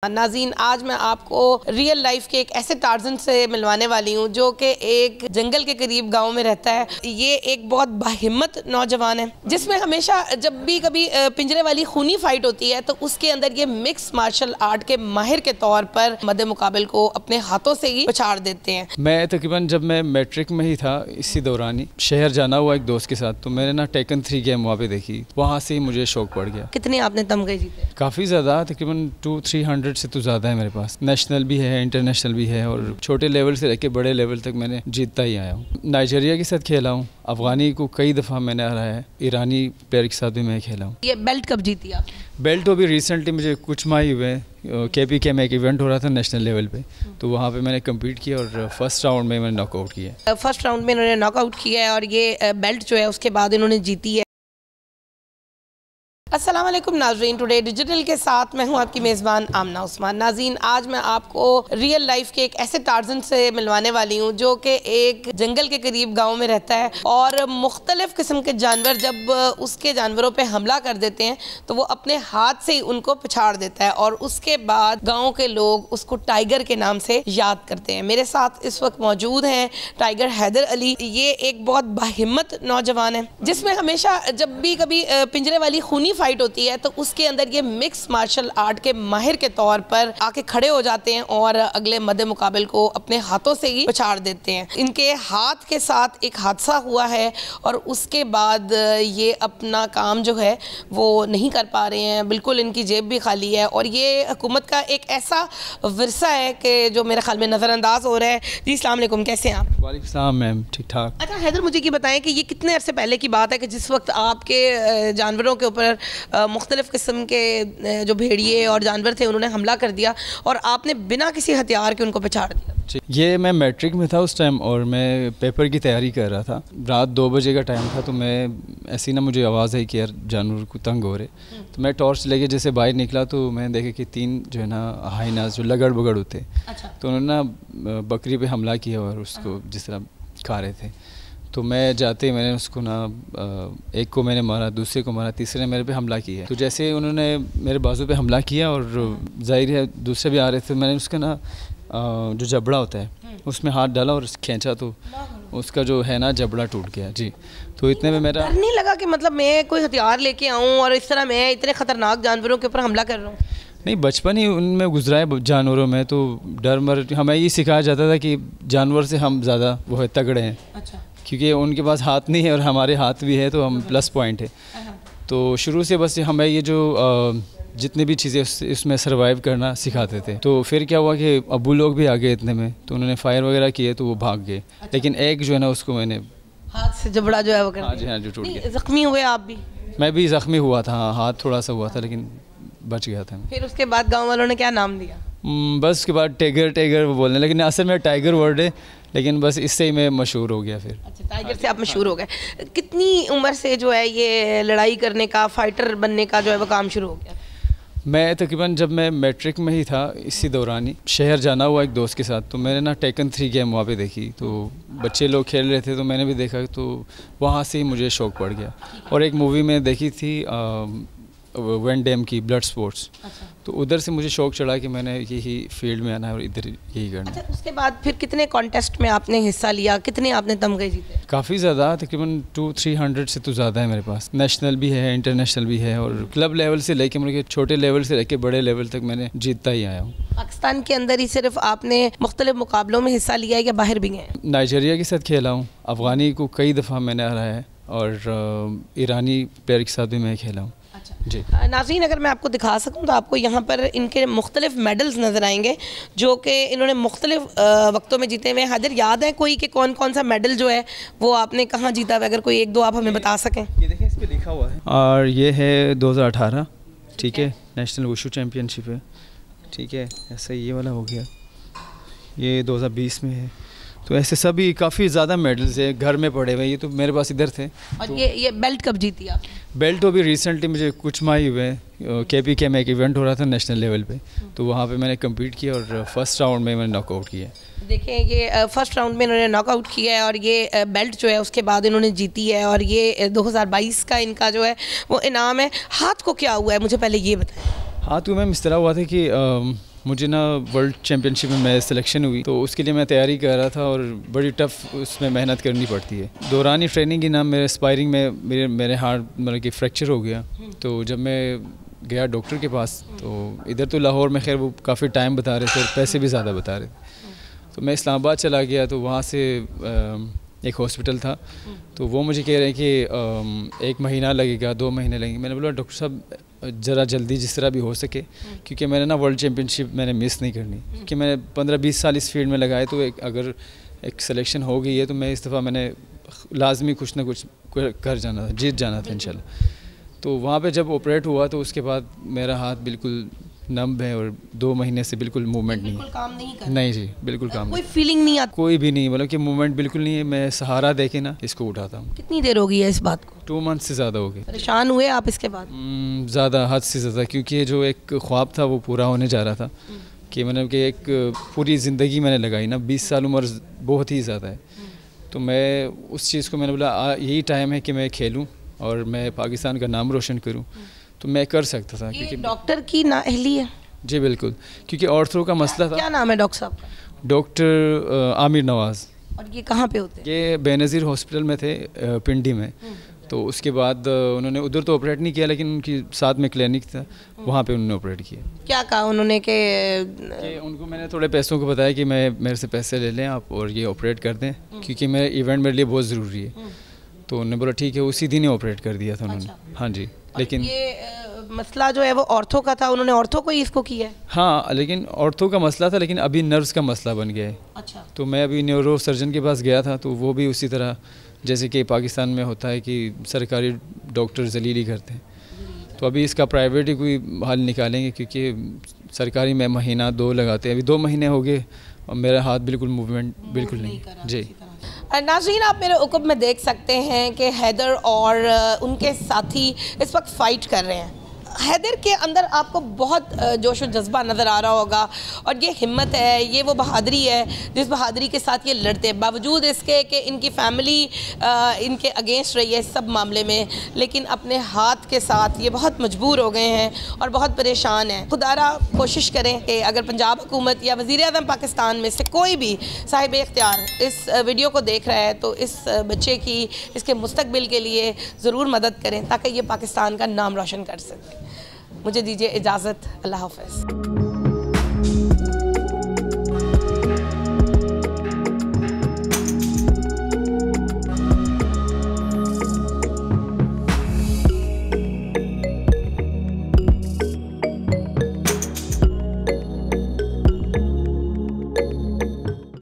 नाज़रीन, आज मैं आपको रियल लाइफ के एक ऐसे टार्ज़न से मिलवाने वाली हूँ जो कि एक जंगल के करीब गांव में रहता है। ये एक बहुत बाहिम्मत नौजवान है जिसमें हमेशा जब भी कभी पिंजरे वाली खूनी फाइट होती है तो उसके अंदर ये मिक्स मार्शल आर्ट के माहिर के तौर पर मद्दे मुकाबिल को अपने हाथों से ही पछाड़ देते हैं। मैं तकरीबन जब मैं मैट्रिक में ही था इसी दौरान ही शहर जाना हुआ एक दोस्त के साथ, तो मैंने ना टेकन 3 गेम वहाँ पे देखी, वहाँ से ही मुझे शौक पड़ गया। कितने आपने तमगे जीते? काफ़ी ज़्यादा, तकरीबन 200-300 से तो ज़्यादा है मेरे पास। नेशनल भी है, इंटरनेशनल भी है और छोटे लेवल से लेकर बड़े लेवल तक मैंने जीतता ही आया हूँ। नाइजीरिया के साथ खेला हूँ, अफ़गानी को कई दफ़ा मैंने हराया है, ईरानी प्लेयर के साथ भी मैं खेला हूँ। ये बेल्ट कब जीती आप? बेल्ट तो अभी रिसेंटली मुझे कुछ माह ही हुए, KPK में एक इवेंट हो रहा था नेशनल लेवल पे, तो वहाँ पे मैंने कम्पीट किया और फर्स्ट राउंड में मैंने नॉकआउट किया। फर्स्ट राउंड में इन्होंने नॉकआउट किया है और ये बेल्ट जो है उसके बाद इन्होंने जीती है। अस्सलाम वालेकुम नाज़रीन, टुडे डिजिटल के साथ मैं हूं आपकी मेज़बान आमना उस्मान। नाज़रीन, आज मैं आपको रियल लाइफ के एक ऐसे टार्ज़न से मिलवाने वाली हूं जो कि एक जंगल के करीब गांव में रहता है और मुख्तलिफ़ किस्म के जानवर जब उसके जानवरों पे हमला कर देते हैं तो वो अपने हाथ से ही उनको पछाड़ देता है और उसके बाद गाँव के लोग उसको टाइगर के नाम से याद करते हैं। मेरे साथ इस वक्त मौजूद हैं टाइगर हैदर अली। ये एक बहुत बाहिम्मत नौजवान है जिसमें हमेशा जब भी कभी पिंजरे वाली खूनी फाइट होती है तो उसके अंदर ये मिक्स मार्शल आर्ट के माहिर के तौर पर आके खड़े हो जाते हैं और अगले मद्दे मुकाबिल को अपने हाथों से ही पछाड़ देते हैं। इनके हाथ के साथ एक हादसा हुआ है और उसके बाद ये अपना काम जो है वो नहीं कर पा रहे हैं, बिल्कुल इनकी जेब भी खाली है और ये हुकूमत का एक ऐसा विरसा है कि जो मेरे ख्याल में नज़रअंदाज हो रहा है। जी अस्सलाम वालेकुम, कैसे हैं आप? वालेकुम सलाम मैम, ठीक ठाक। अच्छा हैदर, मुझे ये बताएं कि ये कितने अरसे पहले की बात है कि जिस वक्त आपके जानवरों के ऊपर मुख्तलिफ़ किस्म के जो भेड़िए और जानवर थे उन्होंने हमला कर दिया और आपने बिना किसी हथियार के उनको पछाड़ दिया? ये मैं मैट्रिक में था उस टाइम और मैं पेपर की तैयारी कर रहा था। रात 2 बजे का टाइम था, तो मैं ऐसी ना मुझे आवाज़ आई कि यार जानवर को तंग हो रहे, तो मैं टॉर्च लेके जैसे बाहर निकला तो मैंने देखा कि 3 जो है ना हाइनास जो लगड़ बगड़ होते। अच्छा। तो उन्होंने ना बकरी पे हमला किया और उसको जिस तरह खा रहे थे, तो मैं जाते मैंने उसको ना एक को मैंने मारा, दूसरे को मारा, तीसरे ने मेरे पे हमला किया। तो जैसे उन्होंने मेरे बाजू पे हमला किया और जाहिर है दूसरे भी आ रहे थे, मैंने उसका ना जो जबड़ा होता है उसमें हाथ डाला और खींचा तो उसका जो है ना जबड़ा टूट गया। जी, तो इतने में मेरा डर नहीं लगा कि मतलब मैं कोई हथियार लेके आऊँ और इस तरह मैं इतने ख़तरनाक जानवरों के ऊपर हमला कर रहा हूँ? नहीं, बचपन ही उनमें गुजरा है जानवरों में, तो डर मर हमें ये सिखाया जाता था कि जानवर से हम ज़्यादा वो है तगड़े हैं। अच्छा। क्योंकि उनके पास हाथ नहीं है और हमारे हाथ भी है, तो हम प्लस पॉइंट है। तो शुरू से बस हमें ये जो जितनी भी चीज़ें इसमें सर्वाइव करना सिखाते थे। तो फिर क्या हुआ कि अबू लोग भी आ गए इतने में, तो उन्होंने फायर वगैरह किए तो वो भाग गए। अच्छा। लेकिन एक जो है ना उसको मैंने हाथ से जबड़ा जो है वो हाँ जी हाँ जो टूट गया। ज़ख्मी हुए आप भी? मैं भी ज़ख्मी हुआ था, हाँ, हाथ थोड़ा सा हुआ था लेकिन बच गया था। फिर उसके बाद गाँव वालों ने क्या नाम दिया? बस उसके बाद टाइगर वो बोलने, लेकिन असल में टाइगर वर्ड है, लेकिन बस इससे ही मैं मशहूर हो गया फिर। अच्छा, टाइगर से आप मशहूर हो गए। कितनी उम्र से जो है ये लड़ाई करने का, फाइटर बनने का जो है वो काम शुरू हो गया? मैं तकरीबन जब मैं मैट्रिक में ही था इसी दौरान ही शहर जाना हुआ एक दोस्त के साथ, तो मैंने ना टेकन 3 गेम वहाँ पे देखी, तो बच्चे लोग खेल रहे थे तो मैंने भी देखा, तो वहाँ से ही मुझे शौक पड़ गया। और एक मूवी में देखी थी वैन डैम की ब्लड स्पोर्ट्स। अच्छा। तो उधर से मुझे शौक चढ़ा कि मैंने यही फील्ड में आना है और इधर यही करना। अच्छा, उसके बाद फिर कितने कॉन्टेस्ट में आपने हिस्सा लिया, कितने आपने तमगे जीते? काफ़ी ज़्यादा, तकरीबन 200-300 से तो ज़्यादा है मेरे पास। नेशनल भी है, इंटरनेशनल भी है और क्लब लेवल से लेके मुझे छोटे लेवल से लेके बड़े लेवल तक मैंने जीतता ही आया हूँ। पाकिस्तान के अंदर ही सिर्फ आपने मुख्तलिफ मुकाबलों में हिस्सा लिया है या बाहर भी गए? नाइजीरिया के साथ खेला हूँ, अफ़गानी को कई दफ़ा मैंने हराया है और ईरानी प्लेयर के साथ भी मैं खेला हूँ। अच्छा जी। नाज़रीन, अगर मैं आपको दिखा सकूं तो आपको यहाँ पर इनके मुख्तलिफ मेडल्स नज़र आएंगे जो कि इन्होंने मुख्तलिफ वक्तों में जीते हुए हैं। हैदर, याद है कोई कि कौन कौन सा मेडल जो है वो आपने कहाँ जीता है? अगर कोई 1-2 आप हमें बता सकें। ये देखें, इस पर लिखा हुआ है और ये है 2018, ठीक है, नेशनल वुशु चैम्पियनशिप है, ठीक है। ऐसा ये वाला हो गया, ये 2020 में है। तो ऐसे सभी काफ़ी ज़्यादा मेडल्स है घर में पड़े हुए, ये तो मेरे पास इधर थे। और तो ये बेल्ट कब जीती आप? बेल्ट तो अभी रिसेंटली मुझे कुछ माह ही हुए, KPK में एक इवेंट हो रहा था नेशनल लेवल पे, तो वहाँ पे मैंने कम्पीट किया और फर्स्ट राउंड में मैंने नॉकआउट किया। देखें, ये फर्स्ट राउंड में इन्होंने नॉकआउट किया है और ये बेल्ट जो है उसके बाद इन्होंने जीती है और ये 2022 का इनका जो है वो इनाम है। हाथ को क्या हुआ है, मुझे पहले ये बताएं। हाथ को मैम इस तरह हुआ था कि मुझे ना वर्ल्ड चैम्पियनशिप में मैं सिलेक्शन हुई, तो उसके लिए मैं तैयारी कर रहा था और बड़ी टफ उसमें मेहनत करनी पड़ती है। दौरानी ट्रेनिंग की ना मेरे स्पायरिंग में मेरे हार्ट मतलब कि फ्रैक्चर हो गया। तो जब मैं गया डॉक्टर के पास, तो इधर तो लाहौर में खैर वो काफ़ी टाइम बता रहे थे और पैसे भी ज़्यादा बता रहे थे। तो मैं इस्लामाबाद चला गया, तो वहाँ से एक हॉस्पिटल था, तो वो मुझे कह रहे हैं कि 1 महीना लगेगा, 2 महीने लगेंगे। मैंने बोला डॉक्टर साहब ज़रा जल्दी जिस तरह भी हो सके, क्योंकि मैंने ना वर्ल्ड चैम्पियनशिप मैंने मिस नहीं करनी, क्योंकि मैंने 15-20 साल इस फील्ड में लगाए। तो अगर एक सिलेक्शन हो गई है तो मैं इस दफ़ा मैंने लाजमी कुछ ना कुछ कर जाना था, जीत जाना था इंशाल्लाह। तो वहाँ पे जब ऑपरेट हुआ तो उसके बाद मेरा हाथ बिल्कुल नम है और 2 महीने से बिल्कुल मूवमेंट नहीं है। काम नहीं कर नहीं जी, बिल्कुल काम कोई नहीं, फीलिंग नहीं आती? कोई भी नहीं, मतलब कि मूवमेंट बिल्कुल नहीं है। मैं सहारा दे के ना इसको उठाता हूँ। कितनी देर हो गई है इस बात को? 2 मंथ से ज़्यादा हो गए। परेशान हुए आप इसके बाद? ज़्यादा, हद से ज़्यादा, क्योंकि जो एक ख्वाब था वो पूरा होने जा रहा था कि मतलब कि एक पूरी ज़िंदगी मैंने लगाई ना, 20 साल उम्र बहुत ही ज़्यादा है। तो मैं उस चीज़ को मैंने बोला यही टाइम है कि मैं खेलूँ और मैं पाकिस्तान का नाम रोशन करूँ। तो मैं कर सकता था, क्योंकि डॉक्टर की नाअहली है। जी बिल्कुल, क्योंकि ऑर्थो का मसला था। क्या नाम है डॉक्टर साहब का? डॉक्टर आमिर नवाज़। और ये कहाँ पे होते हैं? ये बेनज़ीर हॉस्पिटल में थे, पिंडी में। तो उसके बाद उन्होंने उधर तो ऑपरेट नहीं किया, लेकिन उनकी साथ में क्लिनिक था, वहाँ पे उन्होंने ऑपरेट किया। क्या कहा उन्होंने कि उनको मैंने थोड़े पैसों को बताया कि मेरे से पैसे ले लें आप और ये ऑपरेट कर दें, क्योंकि मेरा इवेंट मेरे लिए बहुत ज़रूरी है। तो उन्होंने बोला ठीक है, उसी दिन ही ऑपरेट कर दिया था उन्होंने। हाँ जी, लेकिन ये मसला जो है वो ऑर्थो का था, उन्होंने ऑर्थो को ही इसको किया है? हाँ, लेकिन ऑर्थो का मसला था, लेकिन अभी नर्व्स का मसला बन गया है। अच्छा। तो मैं अभी न्यूरो सर्जन के पास गया था, तो वो भी उसी तरह जैसे कि पाकिस्तान में होता है कि सरकारी डॉक्टर जलीली करते हैं, तो अभी इसका प्राइवेट ही कोई हल निकालेंगे, क्योंकि सरकारी में महीना 2 लगाते हैं। अभी 2 महीने हो गए और मेरा हाथ बिल्कुल मूवमेंट बिल्कुल नहीं जी। नाज़रीन, आप मेरे उक़ब में देख सकते हैं कि हैदर और उनके साथी इस वक्त फ़ाइट कर रहे हैं। हैदर के अंदर आपको बहुत जोश और जज्बा नज़र आ रहा होगा, और ये हिम्मत है, ये वो बहादुरी है जिस बहादुरी के साथ ये लड़ते हैं, बावजूद इसके कि इनकी फ़ैमिली इनके अगेंस्ट रही है इस सब मामले में, लेकिन अपने हाथ के साथ ये बहुत मजबूर हो गए हैं और बहुत परेशान हैं। खुदारा कोशिश करें कि अगर पंजाब हुकूमत या वज़ीर-ए-आज़म पाकिस्तान में से कोई भी साहिब इख्तियार इस वीडियो को देख रहा है तो इस बच्चे की, इसके मुस्तकबिल के लिए ज़रूर मदद करें, ताकि ये पाकिस्तान का नाम रोशन कर सके। मुझे दीजिए इजाज़त, अल्लाह हाफ़िज़।